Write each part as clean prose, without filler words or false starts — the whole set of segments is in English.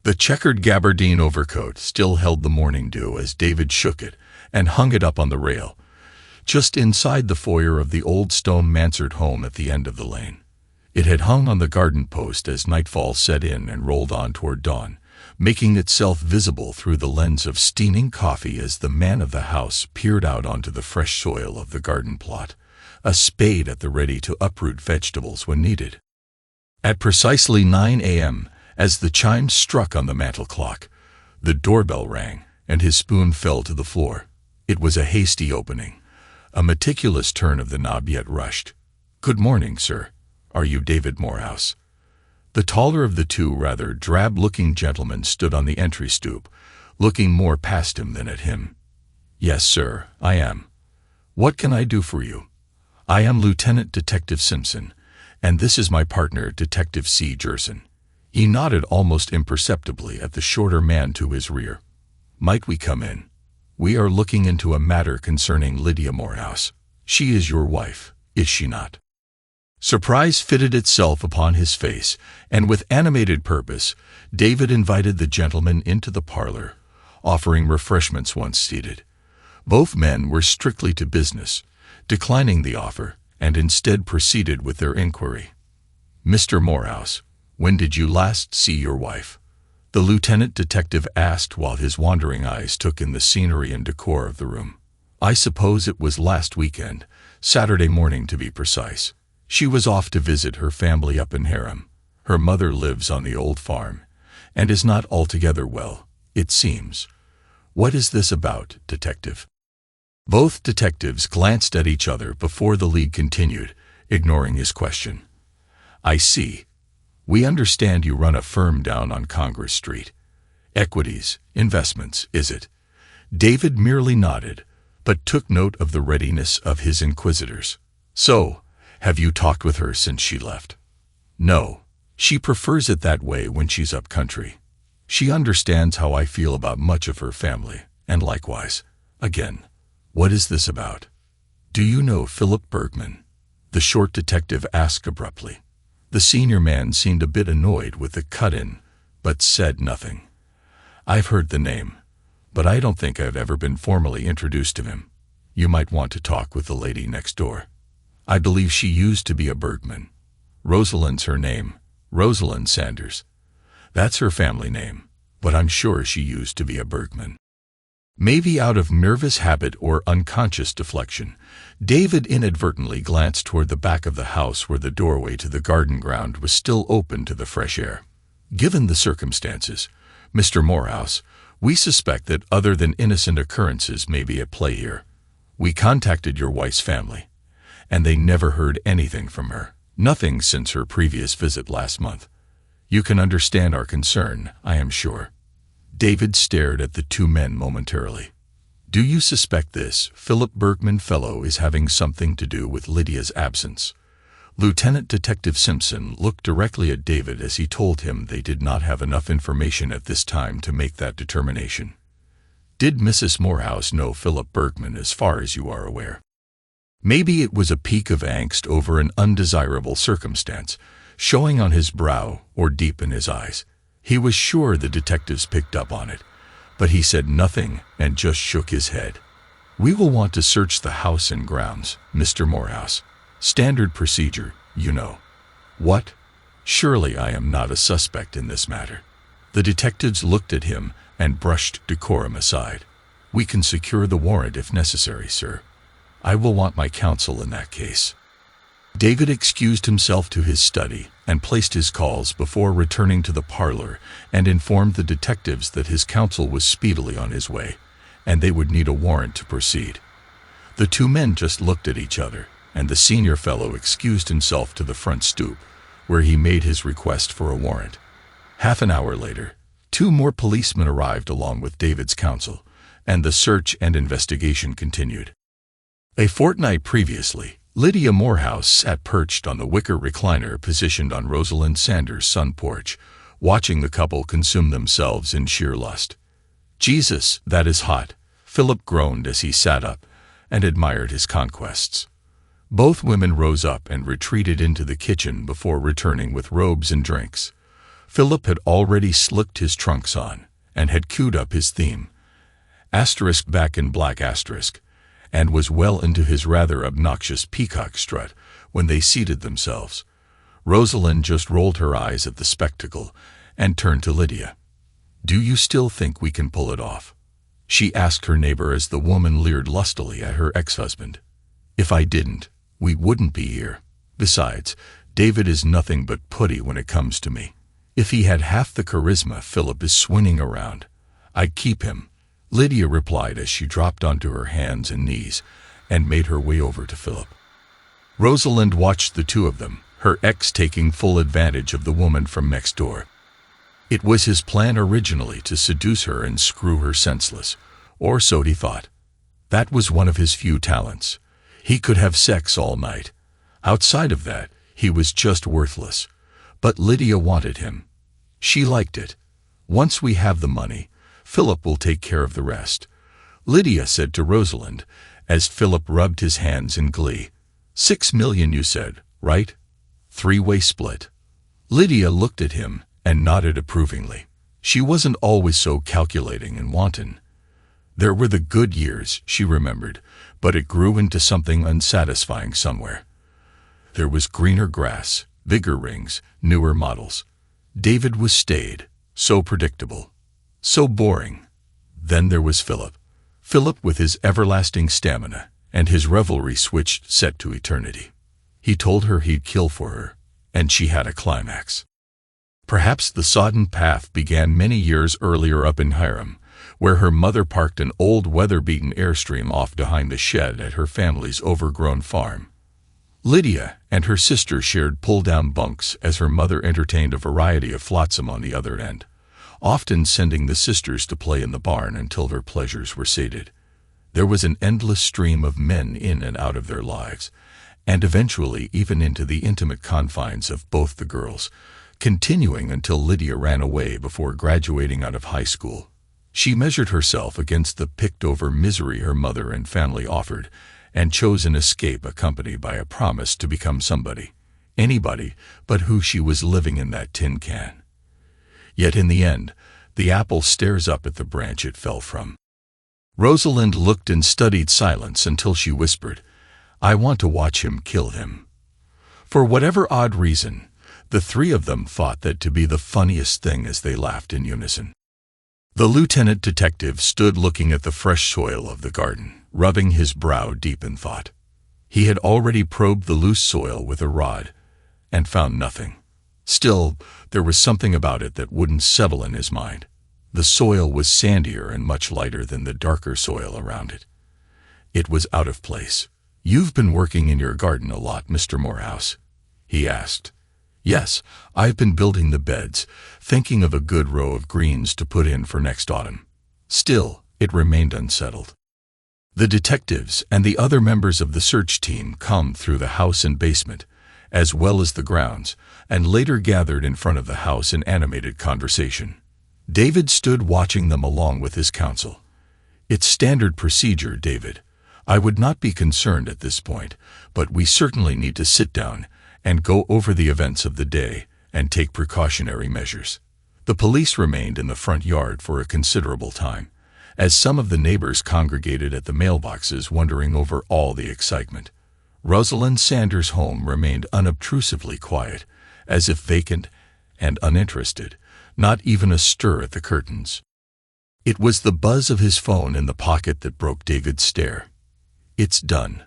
The checkered gabardine overcoat still held the morning dew as David shook it and hung it up on the rail, just inside the foyer of the old stone mansard home at the end of the lane. It had hung on the garden post as nightfall set in and rolled on toward dawn, making itself visible through the lens of steaming coffee as the man of the house peered out onto the fresh soil of the garden plot, a spade at the ready to uproot vegetables when needed. At precisely 9 a.m., as the chimes struck on the mantel clock, the doorbell rang, and his spoon fell to the floor. It was a hasty opening, a meticulous turn of the knob yet rushed. "Good morning, sir. Are you David Morehouse?" The taller of the two rather drab-looking gentlemen stood on the entry stoop, looking more past him than at him. "Yes, sir, I am. What can I do for you?" "I am Lieutenant Detective Simpson, and this is my partner, Detective C. Jerson." He nodded almost imperceptibly at the shorter man to his rear. "Might we come in? We are looking into a matter concerning Lydia Morehouse. She is your wife, is she not?" Surprise fitted itself upon his face, and with animated purpose, David invited the gentleman into the parlor, offering refreshments once seated. Both men were strictly to business, declining the offer, and instead proceeded with their inquiry. "Mr. Morehouse, when did you last see your wife?" the lieutenant detective asked while his wandering eyes took in the scenery and decor of the room. "I suppose it was last weekend, Saturday morning to be precise. She was off to visit her family up in Harem. Her mother lives on the old farm, and is not altogether well, it seems." "What is this about, detective?" Both detectives glanced at each other before the lead continued, ignoring his question. "I see. We understand you run a firm down on Congress Street. Equities, investments, is it?" David merely nodded, but took note of the readiness of his inquisitors. "So, have you talked with her since she left?" "No. She prefers it that way when she's up country. She understands how I feel about much of her family, and likewise. Again, what is this about?" "Do you know Philip Bergman?" the short detective asked abruptly. The senior man seemed a bit annoyed with the cut-in, but said nothing. "I've heard the name, but I don't think I've ever been formally introduced to him. You might want to talk with the lady next door. I believe she used to be a Bergman. Rosalind's her name, Rosalind Sanders. That's her family name, but I'm sure she used to be a Bergman." Maybe out of nervous habit or unconscious deflection, David inadvertently glanced toward the back of the house where the doorway to the garden ground was still open to the fresh air. "Given the circumstances, Mr. Morehouse, we suspect that other than innocent occurrences may be at play here. We contacted your wife's family, and they never heard anything from her, nothing since her previous visit last month. You can understand our concern, I am sure." David stared at the two men momentarily. "Do you suspect this Philip Bergman fellow is having something to do with Lydia's absence?" Lieutenant Detective Simpson looked directly at David as he told him they did not have enough information at this time to make that determination. "Did Mrs. Morehouse know Philip Bergman as far as you are aware?" Maybe it was a peak of angst over an undesirable circumstance, showing on his brow or deep in his eyes. He was sure the detectives picked up on it, but he said nothing and just shook his head. "We will want to search the house and grounds, Mr. Morehouse. Standard procedure, you know." "What? Surely I am not a suspect in this matter." The detectives looked at him and brushed decorum aside. "We can secure the warrant if necessary, sir. I will want my counsel in that case." David excused himself to his study and placed his calls before returning to the parlor and informed the detectives that his counsel was speedily on his way, and they would need a warrant to proceed. The two men just looked at each other, and the senior fellow excused himself to the front stoop, where he made his request for a warrant. Half an hour later, two more policemen arrived along with David's counsel, and the search and investigation continued. A fortnight previously, Lydia Morehouse sat perched on the wicker recliner positioned on Rosalind Sanders' sun porch, watching the couple consume themselves in sheer lust. "Jesus, that is hot," Philip groaned as he sat up and admired his conquests. Both women rose up and retreated into the kitchen before returning with robes and drinks. Philip had already slicked his trunks on and had queued up his theme, asterisk back in black asterisk, and was well into his rather obnoxious peacock strut when they seated themselves. Rosalind just rolled her eyes at the spectacle and turned to Lydia. "Do you still think we can pull it off?" she asked her neighbor as the woman leered lustily at her ex-husband. "If I didn't, we wouldn't be here. Besides, David is nothing but putty when it comes to me. If he had half the charisma Philip is swinging around, I'd keep him," Lydia replied as she dropped onto her hands and knees and made her way over to Philip. Rosalind watched the two of them, her ex taking full advantage of the woman from next door. It was his plan originally to seduce her and screw her senseless, or so he thought. That was one of his few talents. He could have sex all night. Outside of that, he was just worthless. But Lydia wanted him. She liked it. "Once we have the money, Philip will take care of the rest," Lydia said to Rosalind, as Philip rubbed his hands in glee. "$6 million, you said, right? Three-way split." Lydia looked at him and nodded approvingly. She wasn't always so calculating and wanton. There were the good years, she remembered, but it grew into something unsatisfying somewhere. There was greener grass, bigger rings, newer models. David was staid, so predictable, so boring. Then there was Philip. Philip with his everlasting stamina and his revelry switched set to eternity. He told her he'd kill for her, and she had a climax. Perhaps the sodden path began many years earlier up in Hiram, where her mother parked an old weather-beaten Airstream off behind the shed at her family's overgrown farm. Lydia and her sister shared pull-down bunks as her mother entertained a variety of flotsam on the other end, often sending the sisters to play in the barn until their pleasures were sated. There was an endless stream of men in and out of their lives, and eventually even into the intimate confines of both the girls, continuing until Lydia ran away before graduating out of high school. She measured herself against the picked-over misery her mother and family offered, and chose an escape accompanied by a promise to become somebody, anybody but who she was living in that tin can. Yet in the end, the apple stares up at the branch it fell from. Rosalind looked in studied silence until she whispered, "I want to watch him kill him." For whatever odd reason, the three of them thought that to be the funniest thing as they laughed in unison. The lieutenant detective stood looking at the fresh soil of the garden, rubbing his brow deep in thought. He had already probed the loose soil with a rod and found nothing. Still, there was something about it that wouldn't settle in his mind. The soil was sandier and much lighter than the darker soil around it. It was out of place. "You've been working in your garden a lot, Mr. Morehouse?" he asked. "Yes, I've been building the beds, thinking of a good row of greens to put in for next autumn." Still, it remained unsettled. The detectives and the other members of the search team combed through the house and basement, as well as the grounds, and later gathered in front of the house in animated conversation. David stood watching them along with his counsel. "It's standard procedure, David. I would not be concerned at this point, but we certainly need to sit down and go over the events of the day and take precautionary measures." The police remained in the front yard for a considerable time, as some of the neighbors congregated at the mailboxes wondering over all the excitement. Rosalind Sanders' home remained unobtrusively quiet, as if vacant and uninterested, not even a stir at the curtains. It was the buzz of his phone in the pocket that broke David's stare. "It's done,"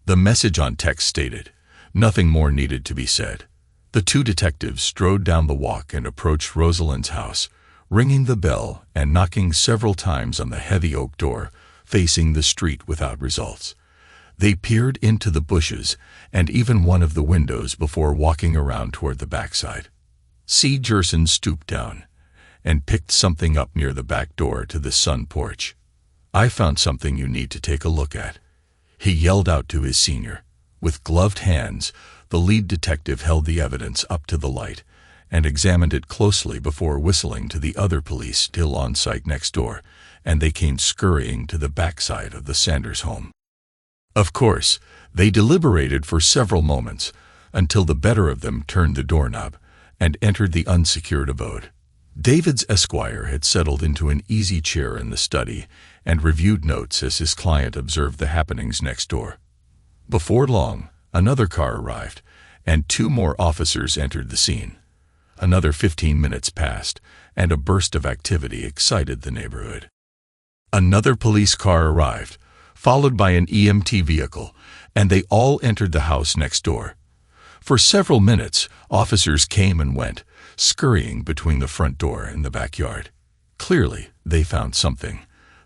the message on text stated. Nothing more needed to be said. The two detectives strode down the walk and approached Rosalind's house, ringing the bell and knocking several times on the heavy oak door, facing the street without results. They peered into the bushes and even one of the windows before walking around toward the backside. C. Gerson stooped down and picked something up near the back door to the sun porch. "I found something you need to take a look at," he yelled out to his senior. With gloved hands, the lead detective held the evidence up to the light and examined it closely before whistling to the other police still on site next door, and they came scurrying to the backside of the Sanders home. Of course, they deliberated for several moments, until the better of them turned the doorknob and entered the unsecured abode. David's esquire had settled into an easy chair in the study and reviewed notes as his client observed the happenings next door. Before long, another car arrived, and 2 more officers entered the scene. Another 15 minutes passed, and a burst of activity excited the neighborhood. Another police car arrived, followed by an EMT vehicle, and they all entered the house next door. For several minutes, officers came and went, scurrying between the front door and the backyard. Clearly, they found something,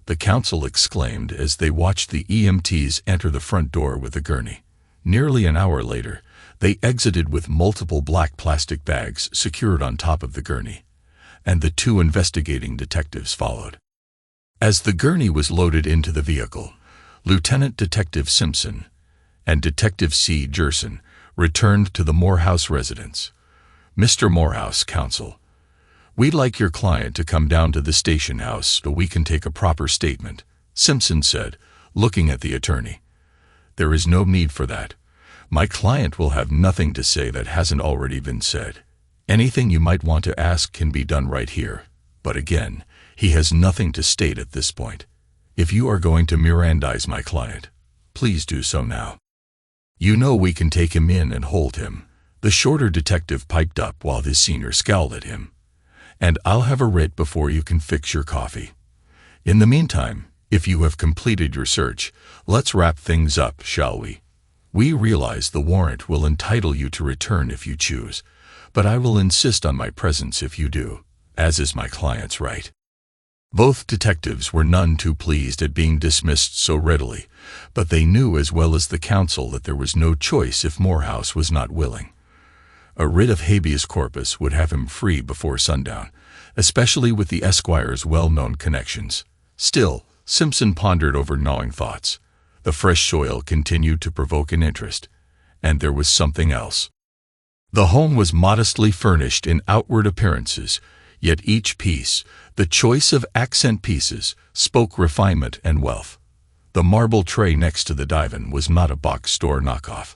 the counsel exclaimed as they watched the EMTs enter the front door with a gurney. Nearly an hour later, they exited with multiple black plastic bags secured on top of the gurney, and the 2 investigating detectives followed. As the gurney was loaded into the vehicle, Lieutenant Detective Simpson and Detective C. Gerson returned to the Morehouse residence. "Mr. Morehouse, counsel, we'd like your client to come down to the station house so we can take a proper statement," Simpson said, looking at the attorney. "There is no need for that. My client will have nothing to say that hasn't already been said. Anything you might want to ask can be done right here. But again, he has nothing to state at this point. If you are going to Mirandize my client, please do so now. You know we can take him in and hold him," the shorter detective piped up while his senior scowled at him. "And I'll have a writ before you can fix your coffee. In the meantime, if you have completed your search, let's wrap things up, shall we? We realize the warrant will entitle you to return if you choose, but I will insist on my presence if you do, as is my client's right." Both detectives were none too pleased at being dismissed so readily, but they knew as well as the counsel that there was no choice if Morehouse was not willing. A writ of habeas corpus would have him free before sundown, especially with the esquire's well-known connections. Still, Simpson pondered over gnawing thoughts. The fresh soil continued to provoke an interest, and there was something else. The home was modestly furnished in outward appearances, yet each piece, the choice of accent pieces, spoke refinement and wealth. The marble tray next to the divan was not a box store knockoff.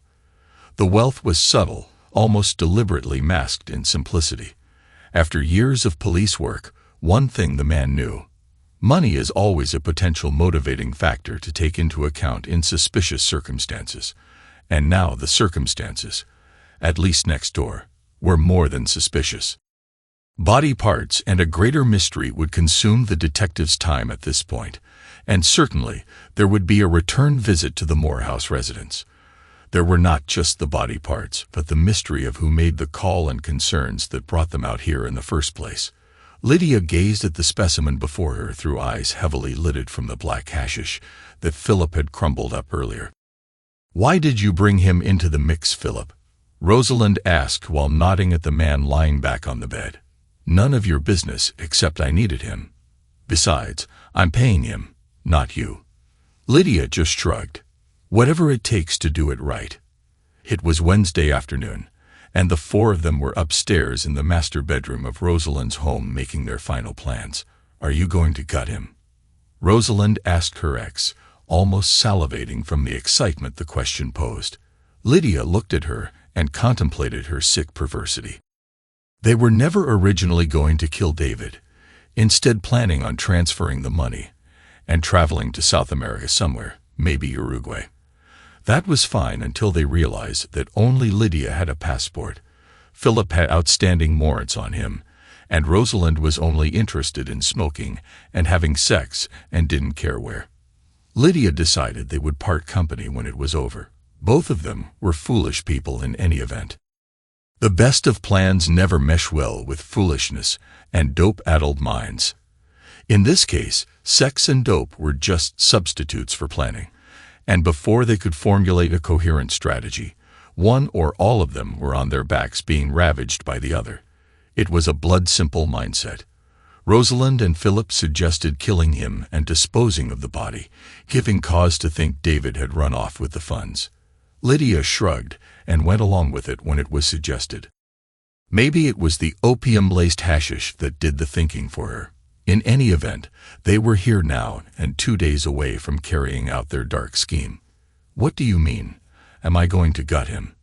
The wealth was subtle, almost deliberately masked in simplicity. After years of police work, one thing the man knew: money is always a potential motivating factor to take into account in suspicious circumstances. And now the circumstances, at least next door, were more than suspicious. Body parts and a greater mystery would consume the detective's time at this point, and certainly there would be a return visit to the Morehouse residence. There were not just the body parts, but the mystery of who made the call and concerns that brought them out here in the first place. Lydia gazed at the specimen before her through eyes heavily lidded from the black hashish that Philip had crumbled up earlier. "Why did you bring him into the mix, Philip?" Rosalind asked while nodding at the man lying back on the bed. "None of your business, except I needed him. Besides, I'm paying him, not you." Lydia just shrugged. Whatever it takes to do it right. It was Wednesday afternoon, and the 4 of them were upstairs in the master bedroom of Rosalind's home making their final plans. "Are you going to gut him?" Rosalind asked her ex, almost salivating from the excitement the question posed. Lydia looked at her and contemplated her sick perversity. They were never originally going to kill David, instead planning on transferring the money and traveling to South America somewhere, maybe Uruguay. That was fine until they realized that only Lydia had a passport. Philip had outstanding warrants on him, and Rosalind was only interested in smoking and having sex and didn't care where. Lydia decided they would part company when it was over. Both of them were foolish people in any event. The best of plans never mesh well with foolishness and dope-addled minds. In this case, sex and dope were just substitutes for planning, and before they could formulate a coherent strategy, one or all of them were on their backs being ravaged by the other. It was a blood-simple mindset. Rosalind and Philip suggested killing him and disposing of the body, giving cause to think David had run off with the funds. Lydia shrugged and went along with it when it was suggested. Maybe it was the opium-laced hashish that did the thinking for her. In any event, they were here now and 2 days away from carrying out their dark scheme. "What do you mean? Am I going to gut him?"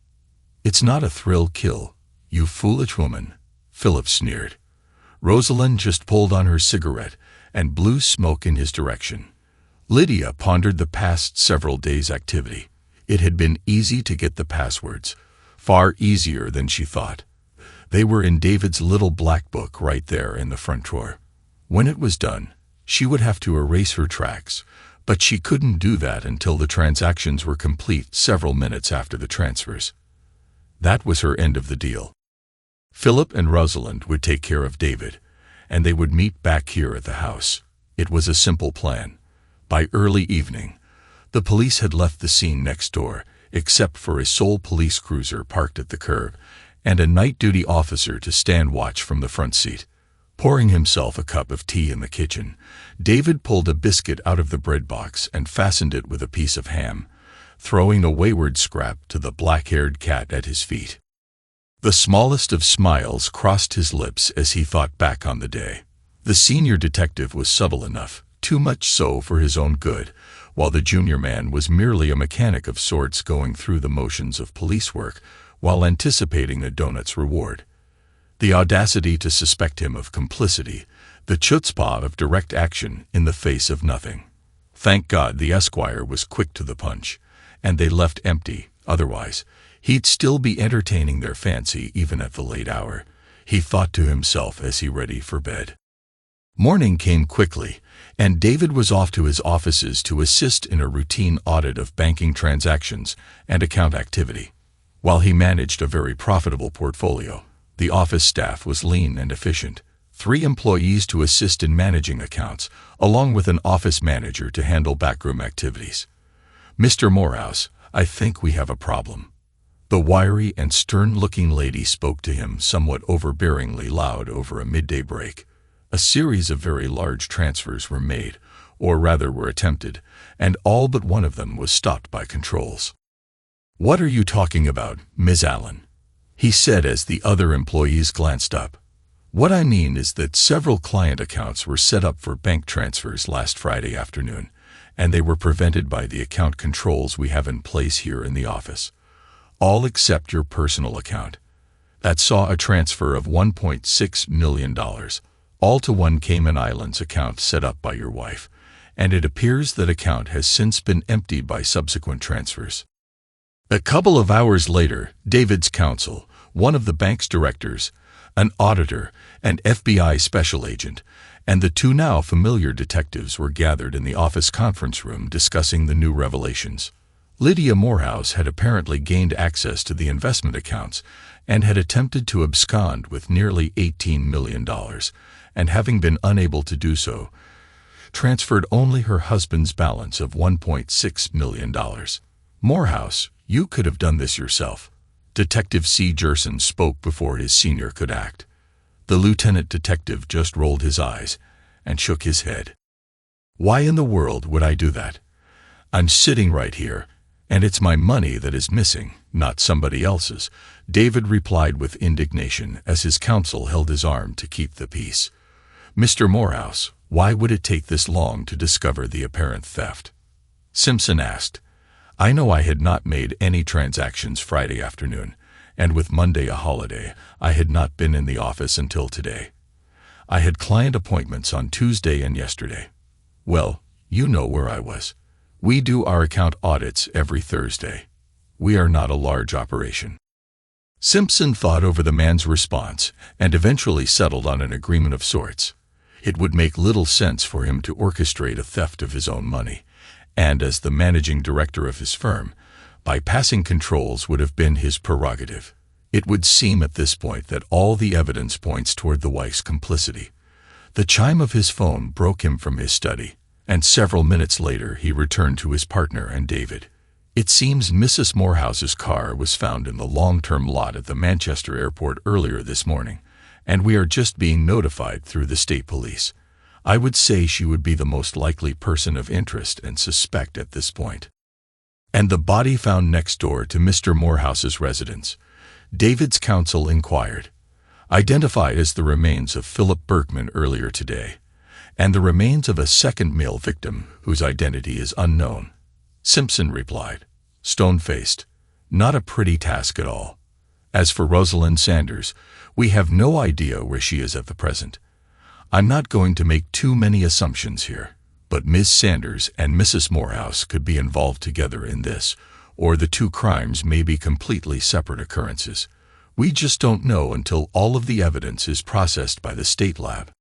"It's not a thrill kill, you foolish woman," Philip sneered. Rosalind just pulled on her cigarette and blew smoke in his direction. Lydia pondered the past several days' activity. It had been easy to get the passwords, far easier than she thought. They were in David's little black book right there in the front drawer. When it was done, she would have to erase her tracks, but she couldn't do that until the transactions were complete several minutes after the transfers. That was her end of the deal. Philip and Rosalind would take care of David, and they would meet back here at the house. It was a simple plan. By early evening, the police had left the scene next door, except for a sole police cruiser parked at the curb, and a night-duty officer to stand watch from the front seat. Pouring himself a cup of tea in the kitchen, David pulled a biscuit out of the bread box and fastened it with a piece of ham, throwing a wayward scrap to the black-haired cat at his feet. The smallest of smiles crossed his lips as he thought back on the day. The senior detective was subtle enough, too much so for his own good, while the junior man was merely a mechanic of sorts going through the motions of police work while anticipating a donut's reward. The audacity to suspect him of complicity, the chutzpah of direct action in the face of nothing. Thank God the Esquire was quick to the punch, and they left empty. Otherwise, he'd still be entertaining their fancy even at the late hour, he thought to himself as he readied for bed. Morning came quickly, and David was off to his offices to assist in a routine audit of banking transactions and account activity. While he managed a very profitable portfolio, the office staff was lean and efficient. 3 employees to assist in managing accounts, along with an office manager to handle backroom activities. "Mr. Morehouse, I think we have a problem." The wiry and stern-looking lady spoke to him somewhat overbearingly loud over a midday break. A series of very large transfers were made, or rather were attempted, and all but one of them was stopped by controls. "What are you talking about, Ms. Allen?" he said as the other employees glanced up. "What I mean is that several client accounts were set up for bank transfers last Friday afternoon, and they were prevented by the account controls we have in place here in the office. All except your personal account. That saw a transfer of $1.6 million, all to one Cayman Islands account set up by your wife, and it appears that account has since been emptied by subsequent transfers." A couple of hours later, David's counsel, one of the bank's directors, an auditor, an FBI special agent, and the 2 now familiar detectives were gathered in the office conference room discussing the new revelations. Lydia Morehouse had apparently gained access to the investment accounts and had attempted to abscond with nearly $18 million, and having been unable to do so, transferred only her husband's balance of $1.6 million. "Morehouse, you could have done this yourself." Detective C. Gerson spoke before his senior could act. The lieutenant detective just rolled his eyes and shook his head. "Why in the world would I do that? I'm sitting right here, and it's my money that is missing, not somebody else's," David replied with indignation as his counsel held his arm to keep the peace. "Mr. Morehouse, why would it take this long to discover the apparent theft?" Simpson asked. "I know I had not made any transactions Friday afternoon, and with Monday a holiday, I had not been in the office until today. I had client appointments on Tuesday and yesterday. Well, you know where I was. We do our account audits every Thursday. We are not a large operation." Simpson thought over the man's response and eventually settled on an agreement of sorts. It would make little sense for him to orchestrate a theft of his own money, and as the managing director of his firm, bypassing controls would have been his prerogative. It would seem at this point that all the evidence points toward the wife's complicity. The chime of his phone broke him from his study, and several minutes later he returned to his partner and David. "It seems Mrs. Morehouse's car was found in the long-term lot at the Manchester airport earlier this morning, and we are just being notified through the state police. I would say she would be the most likely person of interest and suspect at this point." "And the body found next door to Mr. Morehouse's residence?" David's counsel inquired. "Identified as the remains of Philip Berkman earlier today, and the remains of a second male victim whose identity is unknown," Simpson replied, stone-faced. "Not a pretty task at all. As for Rosalind Sanders, We have no idea where she is at the present. I'm not going to make too many assumptions here, but Ms. Sanders and Mrs. Morehouse could be involved together in this, or the two crimes may be completely separate occurrences. We just don't know until all of the evidence is processed by the state lab.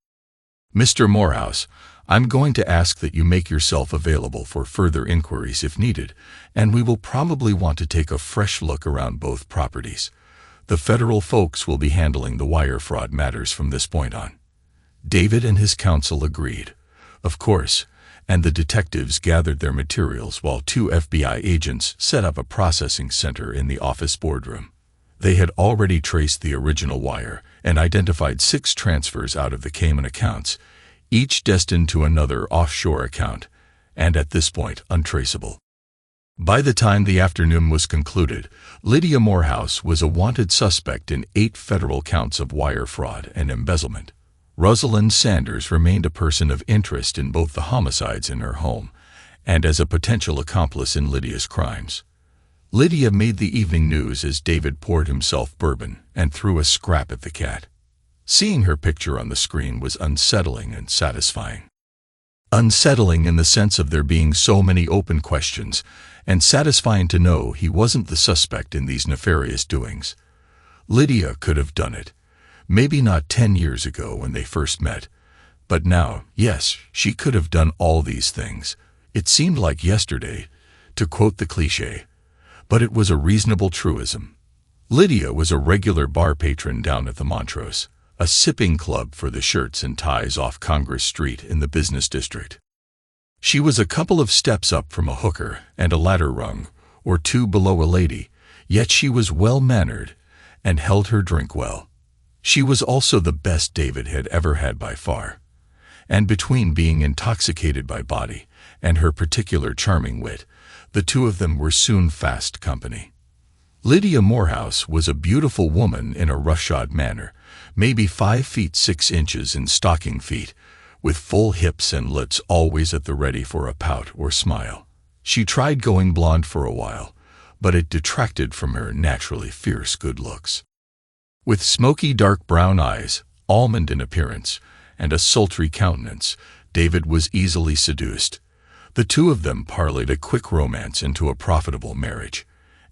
Mr. Morehouse, I'm going to ask that you make yourself available for further inquiries if needed, and we will probably want to take a fresh look around both properties. The federal folks will be handling the wire fraud matters from this point on. David and his counsel agreed, of course, and the detectives gathered their materials while two FBI agents set up a processing center in the office boardroom. They had already traced the original wire and identified 6 transfers out of the Cayman accounts, each destined to another offshore account, and at this point untraceable. By the time the afternoon was concluded, Lydia Morehouse was a wanted suspect in 8 federal counts of wire fraud and embezzlement. Rosalind Sanders remained a person of interest in both the homicides in her home and as a potential accomplice in Lydia's crimes. Lydia made the evening news as David poured himself bourbon and threw a scrap at the cat. Seeing her picture on the screen was unsettling and satisfying. Unsettling in the sense of there being so many open questions, and satisfying to know he wasn't the suspect in these nefarious doings. Lydia could have done it. Maybe not 10 years ago when they first met, but now, yes, she could have done all these things. It seemed like yesterday, to quote the cliché, but it was a reasonable truism. Lydia was a regular bar patron down at the Montrose, a sipping club for the shirts and ties off Congress Street in the business district. She was a couple of steps up from a hooker and a ladder rung or 2 below a lady, yet she was well-mannered and held her drink well. She was also the best David had ever had by far, and between being intoxicated by body and her particular charming wit, the two of them were soon fast company. Lydia Morehouse was a beautiful woman in a roughshod manner, maybe 5 feet 6 inches in stocking feet, with full hips and lips always at the ready for a pout or smile. She tried going blonde for a while, but it detracted from her naturally fierce good looks. With smoky dark brown eyes, almond in appearance, and a sultry countenance, David was easily seduced. The two of them parlayed a quick romance into a profitable marriage,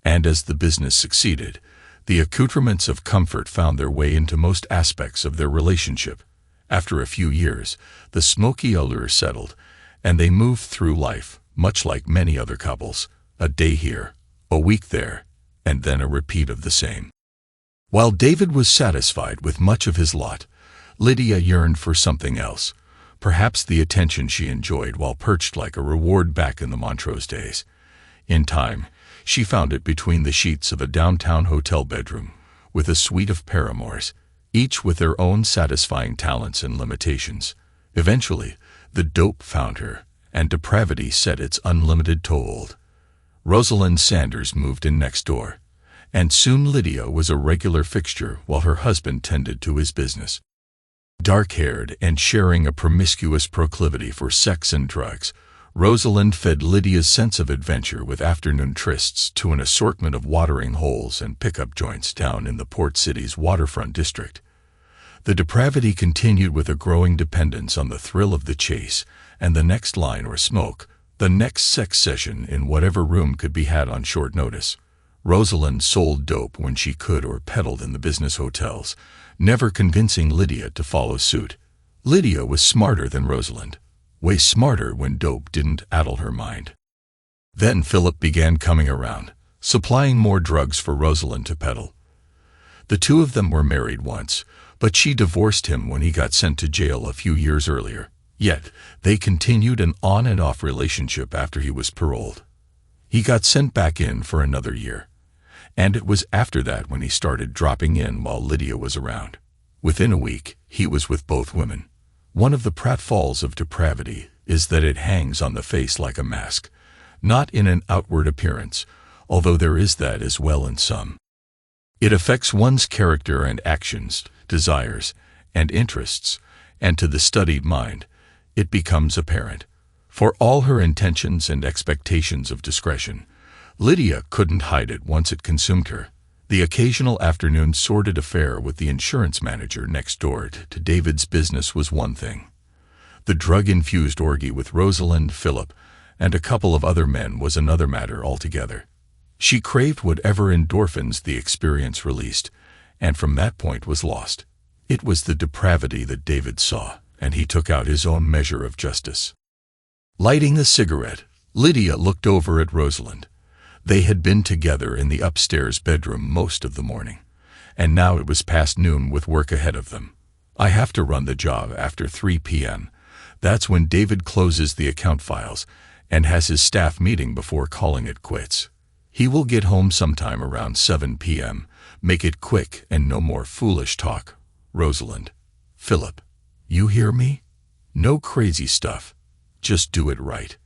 and as the business succeeded, the accoutrements of comfort found their way into most aspects of their relationship. After a few years, the smoky allure settled, and they moved through life, much like many other couples, a day here, a week there, and then a repeat of the same. While David was satisfied with much of his lot, Lydia yearned for something else, perhaps the attention she enjoyed while perched like a reward back in the Montrose days. In time, she found it between the sheets of a downtown hotel bedroom, with a suite of paramours, each with their own satisfying talents and limitations. Eventually, the dope found her, and depravity set its unlimited toehold. Rosalind Sanders moved in next door, and soon Lydia was a regular fixture while her husband tended to his business. Dark-haired and sharing a promiscuous proclivity for sex and drugs, Rosalind fed Lydia's sense of adventure with afternoon trysts to an assortment of watering holes and pickup joints down in the Port City's waterfront district. The depravity continued with a growing dependence on the thrill of the chase and the next line or smoke, the next sex session in whatever room could be had on short notice. Rosalind sold dope when she could or peddled in the business hotels, never convincing Lydia to follow suit. Lydia was smarter than Rosalind, way smarter when dope didn't addle her mind. Then Philip began coming around, supplying more drugs for Rosalind to peddle. The two of them were married once, but she divorced him when he got sent to jail a few years earlier. Yet, they continued an on-and-off relationship after he was paroled. He got sent back in for another year, and it was after that when he started dropping in while Lydia was around. Within a week, he was with both women. One of the pratfalls of depravity is that it hangs on the face like a mask, not in an outward appearance, although there is that as well in some. It affects one's character and actions, desires, and interests, and to the studied mind, it becomes apparent. For all her intentions and expectations of discretion, Lydia couldn't hide it once it consumed her. The occasional afternoon sordid affair with the insurance manager next door to David's business was one thing. The drug-infused orgy with Rosalind, Philip, and a couple of other men was another matter altogether. She craved whatever endorphins the experience released, and from that point was lost. It was the depravity that David saw, and he took out his own measure of justice. Lighting a cigarette, Lydia looked over at Rosalind. They had been together in the upstairs bedroom most of the morning, and now it was past noon with work ahead of them. I have to run the job after 3 p.m. That's when David closes the account files and has his staff meeting before calling it quits. He will get home sometime around 7 p.m. Make it quick and no more foolish talk. Rosalind. Philip. You hear me? No crazy stuff. Just do it right.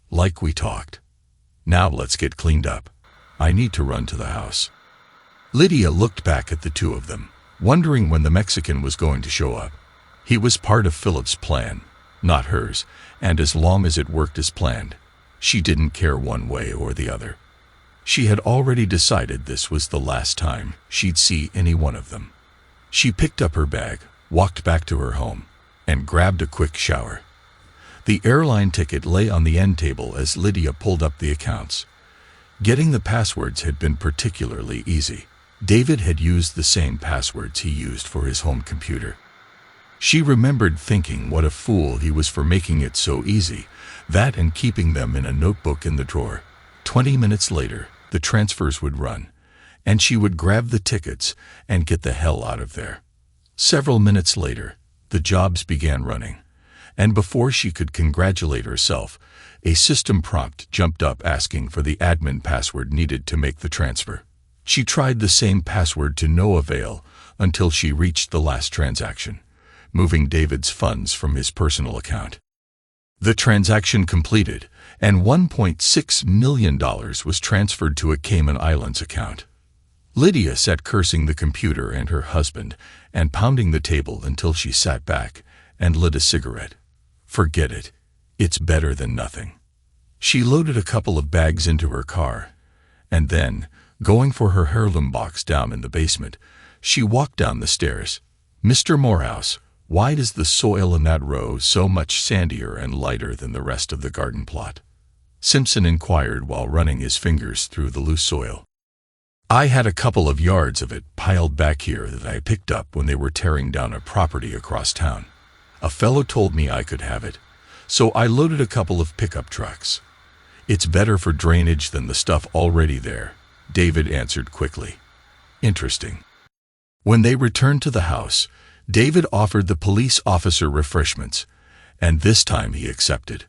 Like we talked. Now let's get cleaned up. I need to run to the house. Lydia looked back at the two of them, wondering when the Mexican was going to show up. He was part of Philip's plan, not hers, and as long as it worked as planned, she didn't care one way or the other. She had already decided this was the last time she'd see any one of them. She picked up her bag, walked back to her home, and grabbed a quick shower. The airline ticket lay on the end table as Lydia pulled up the accounts. Getting the passwords had been particularly easy. David had used the same passwords he used for his home computer. She remembered thinking what a fool he was for making it so easy, that and keeping them in a notebook in the drawer. 20 minutes later, the transfers would run, and she would grab the tickets and get the hell out of there. Several minutes later, the jobs began running, and before she could congratulate herself, a system prompt jumped up asking for the admin password needed to make the transfer. She tried the same password to no avail until she reached the last transaction, moving David's funds from his personal account. The transaction completed, and $1.6 million was transferred to a Cayman Islands account. Lydia sat cursing the computer and her husband and pounding the table until she sat back and lit a cigarette. Forget it. It's better than nothing. She loaded a couple of bags into her car, and then, going for her heirloom box down in the basement, she walked down the stairs. Mr. Morehouse, why is the soil in that row so much sandier and lighter than the rest of the garden plot? Simpson inquired while running his fingers through the loose soil. I had a couple of yards of it piled back here that I picked up when they were tearing down a property across town. A fellow told me I could have it, so I loaded a couple of pickup trucks. It's better for drainage than the stuff already there, David answered quickly. Interesting. When they returned to the house, David offered the police officer refreshments, and this time he accepted.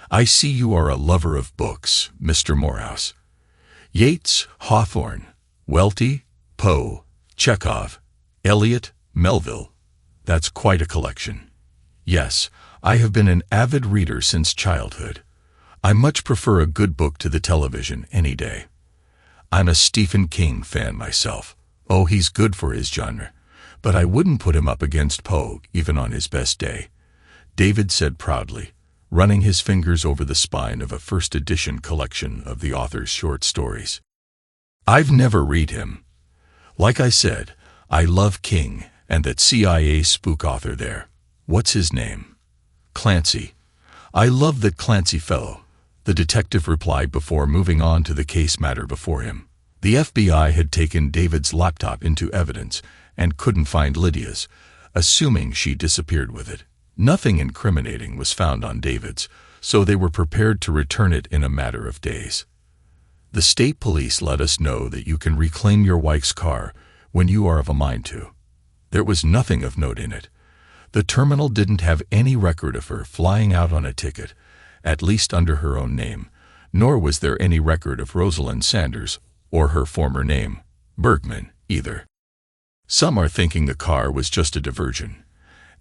I see you are a lover of books, Mr. Morehouse. Yeats, Hawthorne, Welty, Poe, Chekhov, Eliot, Melville. That's quite a collection. Yes, I have been an avid reader since childhood. I much prefer a good book to the television any day. I'm a Stephen King fan myself. Oh, he's good for his genre, but I wouldn't put him up against Poe even on his best day, David said proudly, running his fingers over the spine of a first-edition collection of the author's short stories. I've never read him. Like I said, I love King and that CIA spook author there. What's his name? Clancy. I love that Clancy fellow, the detective replied before moving on to the case matter before him. The FBI had taken David's laptop into evidence and couldn't find Lydia's, assuming she disappeared with it. Nothing incriminating was found on David's, so they were prepared to return it in a matter of days. The state police let us know that you can reclaim your wife's car when you are of a mind to. There was nothing of note in it. The terminal didn't have any record of her flying out on a ticket, at least under her own name, nor was there any record of Rosalind Sanders or her former name, Bergman, either. Some are thinking the car was just a diversion,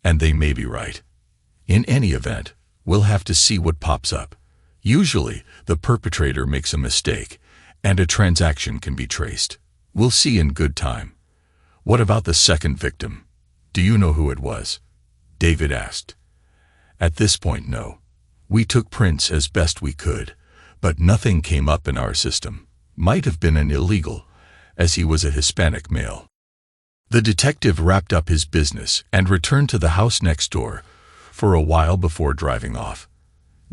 and they may be right. In any event, we'll have to see what pops up. Usually, the perpetrator makes a mistake, and a transaction can be traced. We'll see in good time. What about the second victim? Do you know who it was? David asked. At this point, no. We took prints as best we could, but nothing came up in our system. Might have been an illegal, as he was a Hispanic male. The detective wrapped up his business and returned to the house next door for a while before driving off.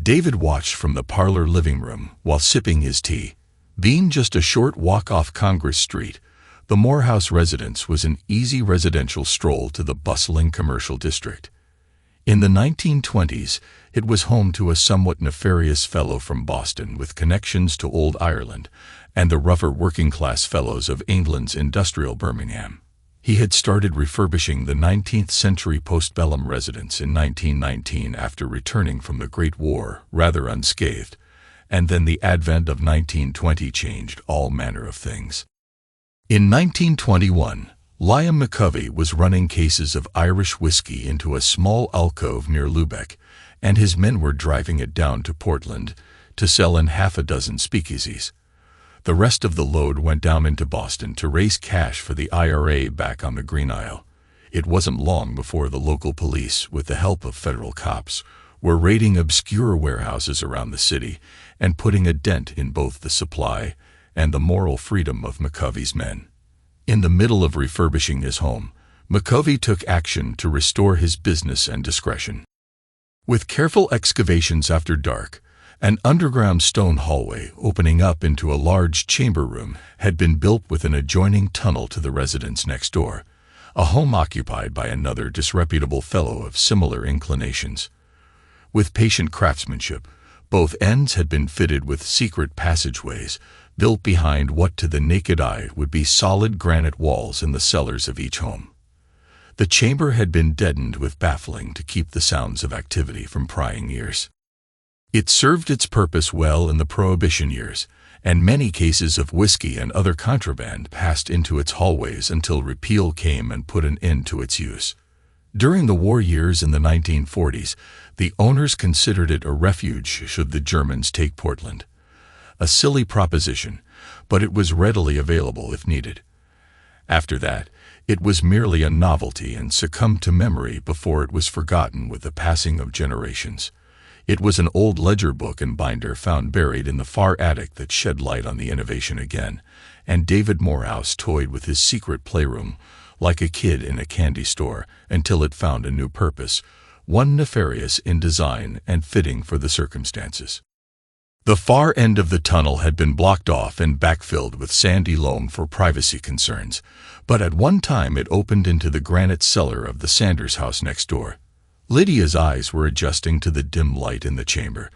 David watched from the parlor living room while sipping his tea. Being just a short walk off Congress Street, the Morehouse residence was an easy residential stroll to the bustling commercial district. In the 1920s, it was home to a somewhat nefarious fellow from Boston with connections to Old Ireland and the rougher working-class fellows of England's industrial Birmingham. He had started refurbishing the 19th-century postbellum residence in 1919 after returning from the Great War rather unscathed, and then the advent of 1920 changed all manner of things. In 1921, Lydia McCovey was running cases of Irish whiskey into a small alcove near Lubeck, and his men were driving it down to Portland to sell in half a dozen speakeasies. The rest of the load went down into Boston to raise cash for the IRA back on the Green Isle. It wasn't long before the local police, with the help of federal cops, were raiding obscure warehouses around the city and putting a dent in both the supply and the moral freedom of McCovey's men. In the middle of refurbishing his home, McCovey took action to restore his business and discretion. With careful excavations after dark, an underground stone hallway opening up into a large chamber room had been built with an adjoining tunnel to the residence next door, a home occupied by another disreputable fellow of similar inclinations. With patient craftsmanship, both ends had been fitted with secret passageways built behind what to the naked eye would be solid granite walls in the cellars of each home. The chamber had been deadened with baffling to keep the sounds of activity from prying ears. It served its purpose well in the Prohibition years, and many cases of whiskey and other contraband passed into its hallways until repeal came and put an end to its use. During the war years in the 1940s, the owners considered it a refuge should the Germans take Portland. A silly proposition, but it was readily available if needed. After that, it was merely a novelty and succumbed to memory before it was forgotten with the passing of generations. It was an old ledger book and binder found buried in the far attic that shed light on the innovation again, and David Morehouse toyed with his secret playroom like a kid in a candy store until it found a new purpose, one nefarious in design and fitting for the circumstances. The far end of the tunnel had been blocked off and backfilled with sandy loam for privacy concerns, but at one time it opened into the granite cellar of the Sanders house next door. Lydia's eyes were adjusting to the dim light in the chamber,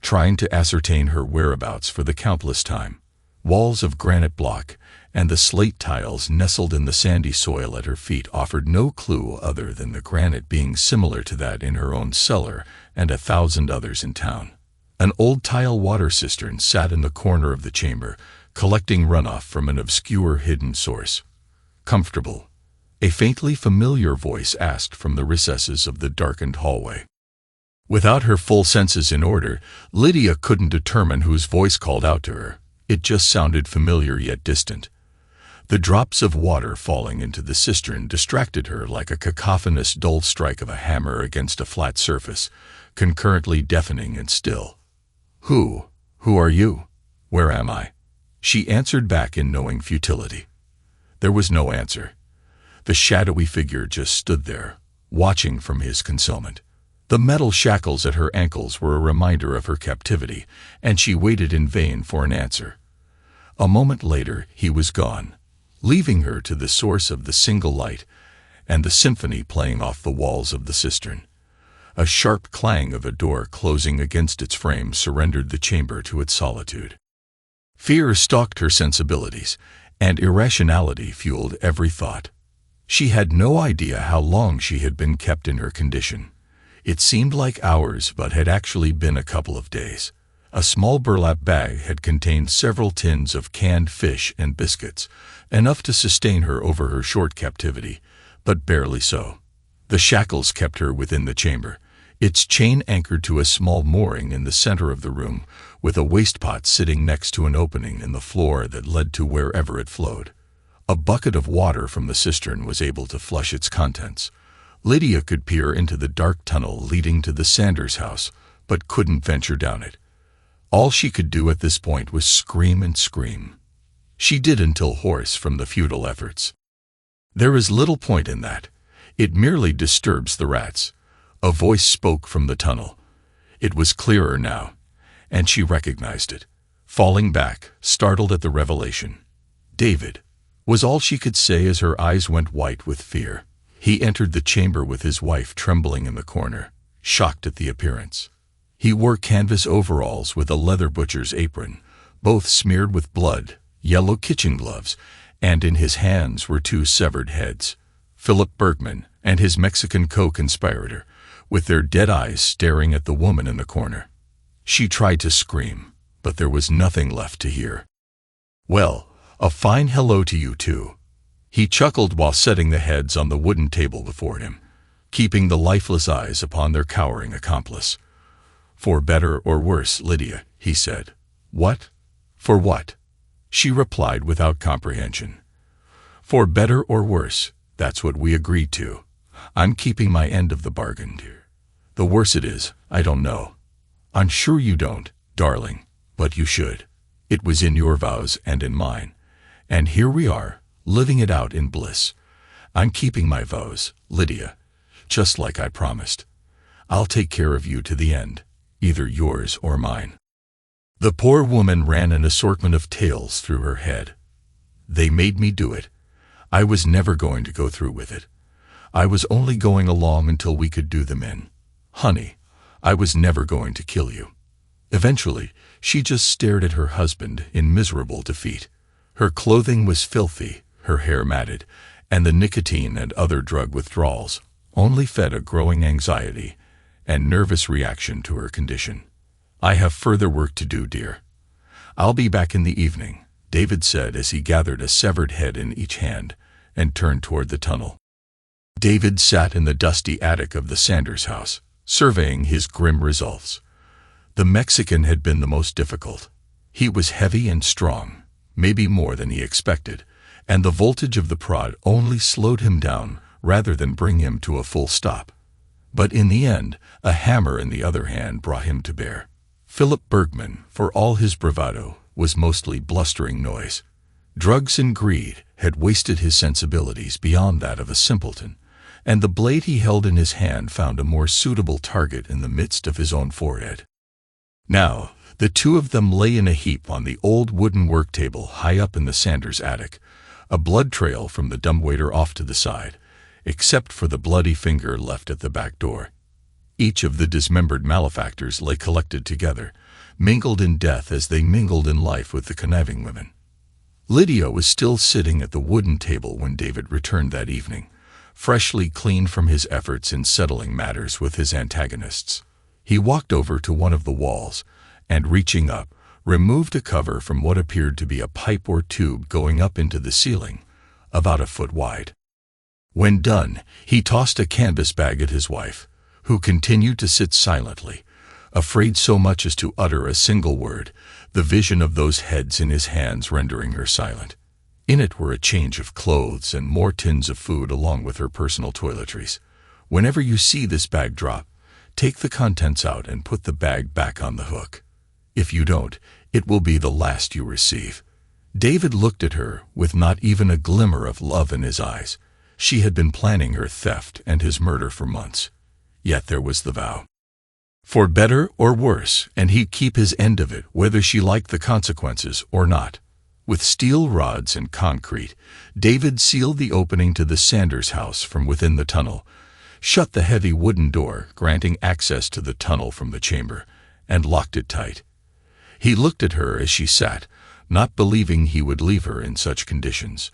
trying to ascertain her whereabouts for the countless time. Walls of granite block and the slate tiles nestled in the sandy soil at her feet offered no clue other than the granite being similar to that in her own cellar and 1,000 others in town. An old tile water cistern sat in the corner of the chamber, collecting runoff from an obscure hidden source. "Comfortable?" a faintly familiar voice asked from the recesses of the darkened hallway. Without her full senses in order, Lydia couldn't determine whose voice called out to her. It just sounded familiar yet distant. The drops of water falling into the cistern distracted her like a cacophonous dull strike of a hammer against a flat surface, concurrently deafening and still. Who are you? Where am I?" she answered back in knowing futility. There was no answer. The shadowy figure just stood there, watching from his concealment. The metal shackles at her ankles were a reminder of her captivity, and she waited in vain for an answer. A moment later, he was gone, leaving her to the source of the single light and the symphony playing off the walls of the cistern. A sharp clang of a door closing against its frame surrendered the chamber to its solitude. Fear stalked her sensibilities, and irrationality fueled every thought. She had no idea how long she had been kept in her condition. It seemed like hours, but had actually been a couple of days. A small burlap bag had contained several tins of canned fish and biscuits, enough to sustain her over her short captivity, but barely so. The shackles kept her within the chamber, its chain anchored to a small mooring in the center of the room, with a wastepot sitting next to an opening in the floor that led to wherever it flowed. A bucket of water from the cistern was able to flush its contents. Lydia could peer into the dark tunnel leading to the Sanders house, but couldn't venture down it. All she could do at this point was scream and scream. She did until hoarse from the futile efforts. There is little point in that. It merely disturbs the rats. A voice spoke from the tunnel. It was clearer now, and she recognized it. Falling back, startled at the revelation. David, was all she could say as her eyes went white with fear. He entered the chamber with his wife trembling in the corner, shocked at the appearance. He wore canvas overalls with a leather butcher's apron, both smeared with blood, yellow kitchen gloves, and in his hands were two severed heads. Philip Bergman and his Mexican co-conspirator, with their dead eyes staring at the woman in the corner. She tried to scream, but there was nothing left to hear. "Well, a fine hello to you too." He chuckled while setting the heads on the wooden table before him, keeping the lifeless eyes upon their cowering accomplice. "For better or worse, Lydia," he said. "What? For what?" She replied without comprehension. "For better or worse, that's what we agreed to. I'm keeping my end of the bargain, dear. The worse it is, I don't know. I'm sure you don't, darling, but you should. It was in your vows and in mine. And here we are, living it out in bliss. I'm keeping my vows, Lydia, just like I promised. I'll take care of you to the end, either yours or mine." The poor woman ran an assortment of tales through her head. "They made me do it. I was never going to go through with it. I was only going along until we could do them in. Honey, I was never going to kill you." Eventually, she just stared at her husband in miserable defeat. Her clothing was filthy, her hair matted, and the nicotine and other drug withdrawals only fed a growing anxiety and nervous reaction to her condition. "I have further work to do, dear. I'll be back in the evening," David said as he gathered a severed head in each hand and turned toward the tunnel. David sat in the dusty attic of the Sanders house, surveying his grim results. The Mexican had been the most difficult. He was heavy and strong, maybe more than he expected, and the voltage of the prod only slowed him down rather than bring him to a full stop. But in the end, a hammer in the other hand brought him to bear. Philip Bergman, for all his bravado, was mostly blustering noise. Drugs and greed had wasted his sensibilities beyond that of a simpleton, and the blade he held in his hand found a more suitable target in the midst of his own forehead. Now, the two of them lay in a heap on the old wooden work table high up in the Sanders attic, a blood trail from the dumbwaiter off to the side, except for the bloody finger left at the back door. Each of the dismembered malefactors lay collected together, mingled in death as they mingled in life with the conniving women. Lydia was still sitting at the wooden table when David returned that evening, freshly cleaned from his efforts in settling matters with his antagonists. He walked over to one of the walls and, reaching up, removed a cover from what appeared to be a pipe or tube going up into the ceiling, about a foot wide. When done, he tossed a canvas bag at his wife, who continued to sit silently, afraid so much as to utter a single word, the vision of those heads in his hands rendering her silent. In it were a change of clothes and more tins of food along with her personal toiletries. "Whenever you see this bag drop, take the contents out and put the bag back on the hook. If you don't, it will be the last you receive." David looked at her with not even a glimmer of love in his eyes. She had been planning her theft and his murder for months. Yet there was the vow. For better or worse, and he'd keep his end of it whether she liked the consequences or not. With steel rods and concrete, David sealed the opening to the Sanders house from within the tunnel, shut the heavy wooden door granting access to the tunnel from the chamber, and locked it tight. He looked at her as she sat, not believing he would leave her in such conditions.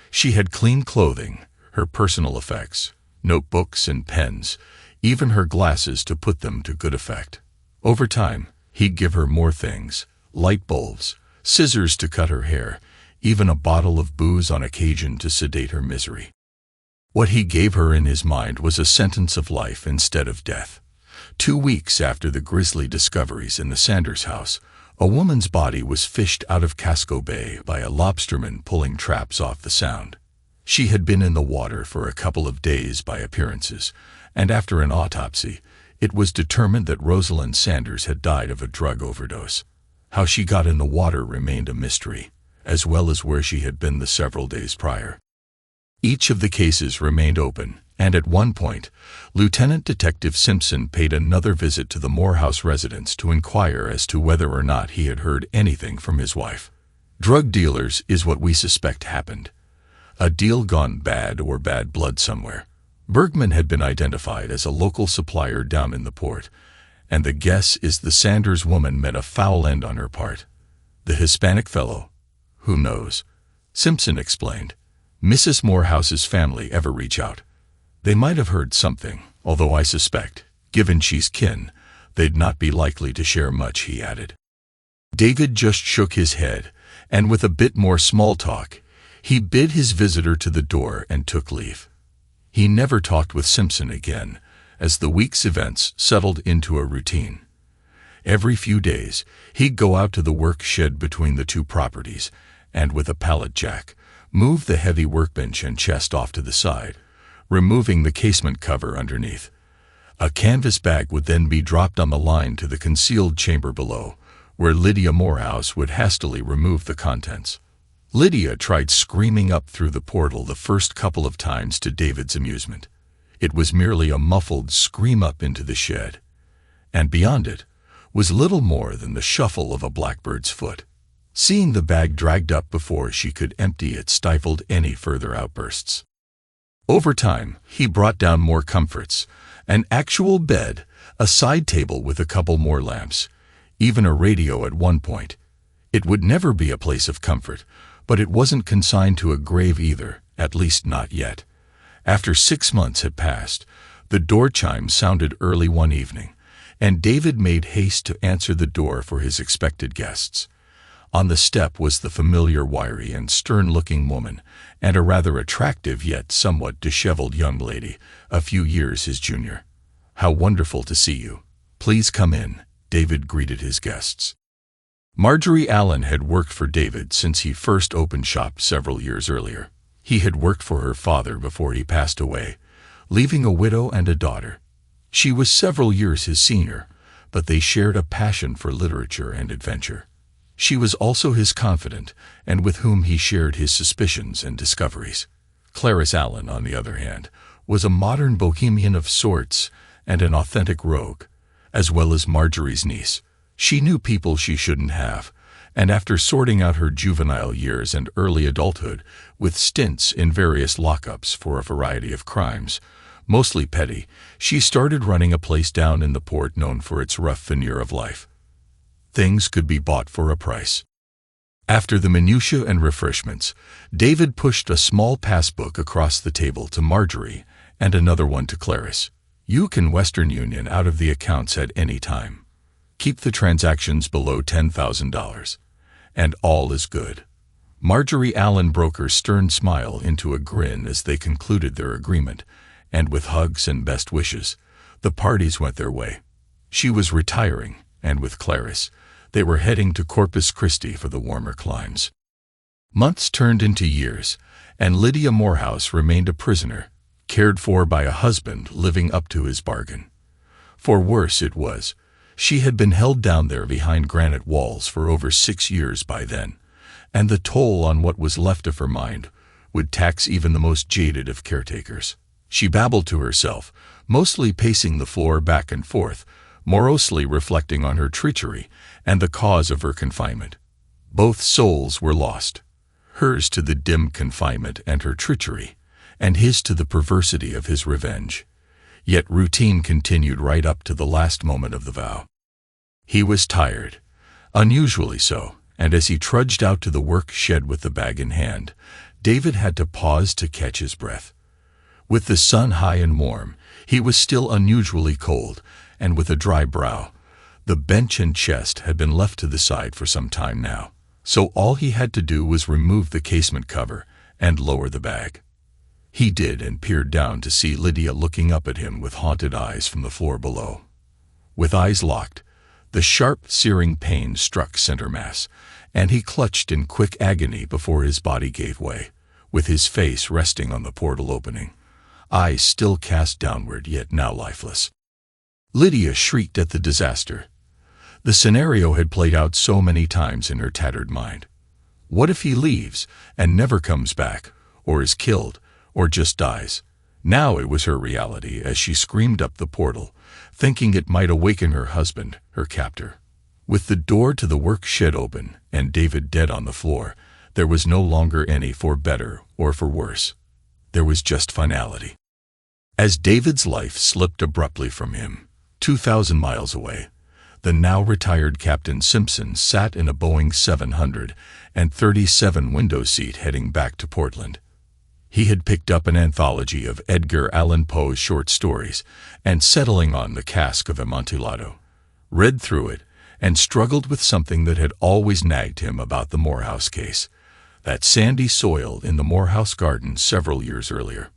She had clean clothing, her personal effects, notebooks and pens, even her glasses to put them to good effect. Over time, he'd give her more things, light bulbs, scissors to cut her hair, even a bottle of booze on occasion to sedate her misery. What he gave her in his mind was a sentence of life instead of death. 2 weeks after the grisly discoveries in the Sanders house, a woman's body was fished out of Casco Bay by a lobsterman pulling traps off the Sound. She had been in the water for a couple of days by appearances, and after an autopsy, it was determined that Rosalind Sanders had died of a drug overdose. How she got in the water remained a mystery, as well as where she had been the several days prior. Each of the cases remained open, and at one point, Lieutenant Detective Simpson paid another visit to the Morehouse residence to inquire as to whether or not he had heard anything from his wife. Drug dealers is what we suspect happened. A deal gone bad or bad blood somewhere. Bergman had been identified as a local supplier down in the port, and the guess is the Sanders woman met a foul end on her part. The Hispanic fellow? Who knows? Simpson explained. Mrs. Morehouse's family ever reach out? They might have heard something, although I suspect, given she's kin, they'd not be likely to share much, he added. David just shook his head, and with a bit more small talk, he bid his visitor to the door and took leave. He never talked with Simpson again, as the week's events settled into a routine. Every few days, he'd go out to the work shed between the two properties, and with a pallet jack, move the heavy workbench and chest off to the side, removing the casement cover underneath. A canvas bag would then be dropped on the line to the concealed chamber below, where Lydia Morehouse would hastily remove the contents. Lydia tried screaming up through the portal the first couple of times to David's amusement. It was merely a muffled scream up into the shed, and beyond it was little more than the shuffle of a blackbird's foot. Seeing the bag dragged up before she could empty it stifled any further outbursts. Over time, he brought down more comforts, an actual bed, a side table with a couple more lamps, even a radio at one point. It would never be a place of comfort, but it wasn't consigned to a grave either, at least not yet. After 6 months had passed, the door chime sounded early one evening, and David made haste to answer the door for his expected guests. On the step was the familiar wiry and stern-looking woman, and a rather attractive yet somewhat disheveled young lady, a few years his junior. "How wonderful to see you. Please come in," David greeted his guests. Marjorie Allen had worked for David since he first opened shop several years earlier. He had worked for her father before he passed away, leaving a widow and a daughter. She was several years his senior, but they shared a passion for literature and adventure. She was also his confidant, and with whom he shared his suspicions and discoveries. Clarice Allen, on the other hand, was a modern bohemian of sorts and an authentic rogue, as well as Marjorie's niece. She knew people she shouldn't have, and after sorting out her juvenile years and early adulthood with stints in various lockups for a variety of crimes, mostly petty, she started running a place down in the port known for its rough veneer of life. Things could be bought for a price. After the minutiae and refreshments, David pushed a small passbook across the table to Marjorie and another one to Clarice. "You can Western Union out of the accounts at any time. Keep the transactions below $10,000, and all is good." Marjorie Allen broke her stern smile into a grin as they concluded their agreement, and with hugs and best wishes, the parties went their way. She was retiring, and with Clarice, they were heading to Corpus Christi for the warmer climes. Months turned into years, and Lydia Morehouse remained a prisoner, cared for by a husband living up to his bargain. For worse it was, she had been held down there behind granite walls for over 6 years by then, and the toll on what was left of her mind would tax even the most jaded of caretakers. She babbled to herself, mostly pacing the floor back and forth, morosely reflecting on her treachery and the cause of her confinement. Both souls were lost, hers to the dim confinement and her treachery, and his to the perversity of his revenge. Yet routine continued right up to the last moment of the vow. He was tired, unusually so, and as he trudged out to the work shed with the bag in hand, David had to pause to catch his breath. With the sun high and warm, he was still unusually cold, and with a dry brow. The bench and chest had been left to the side for some time now, so all he had to do was remove the casement cover and lower the bag. He did, and peered down to see Lydia looking up at him with haunted eyes from the floor below. With eyes locked, the sharp, searing pain struck center mass, and he clutched in quick agony before his body gave way, with his face resting on the portal opening, eyes still cast downward yet now lifeless. Lydia shrieked at the disaster. The scenario had played out so many times in her tattered mind. What if he leaves and never comes back, or is killed, or just dies? Now it was her reality as she screamed up the portal, thinking it might awaken her husband, her captor. With the door to the work shed open and David dead on the floor, there was no longer any for better or for worse. There was just finality. As David's life slipped abruptly from him, 2,000 miles away, the now retired Captain Simpson sat in a Boeing 737 window seat heading back to Portland. He had picked up an anthology of Edgar Allan Poe's short stories and, settling on The Cask of Amontillado, read through it and struggled with something that had always nagged him about the Morehouse case, that sandy soil in the Morehouse garden several years earlier.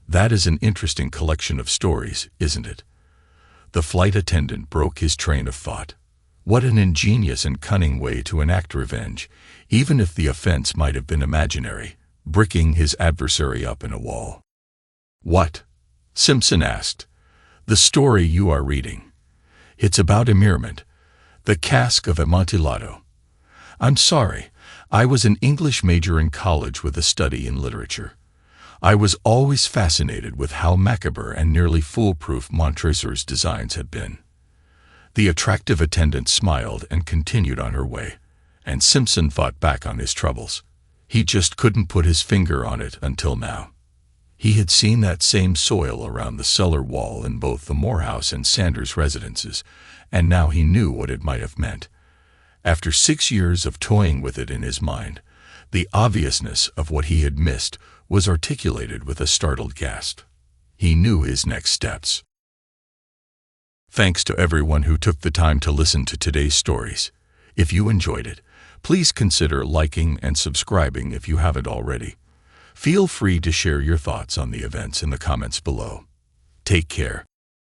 That is an interesting collection of stories, isn't it? The flight attendant broke his train of thought. What an ingenious and cunning way to enact revenge, even if the offense might have been imaginary, bricking his adversary up in a wall. "What?" Simpson asked. "The story you are reading. It's about immurement, The Cask of Amontillado." "I'm sorry, I was an English major in college with a study in literature. I was always fascinated with how macabre and nearly foolproof Montresor's designs had been." The attractive attendant smiled and continued on her way, and Simpson thought back on his troubles. He just couldn't put his finger on it until now. He had seen that same soil around the cellar wall in both the Morehouse and Sanders residences, and now he knew what it might have meant. After 6 years of toying with it in his mind, the obviousness of what he had missed was articulated with a startled gasp. He knew his next steps. Thanks to everyone who took the time to listen to today's stories. If you enjoyed it, please consider liking and subscribing if you haven't already. Feel free to share your thoughts on the events in the comments below. Take care.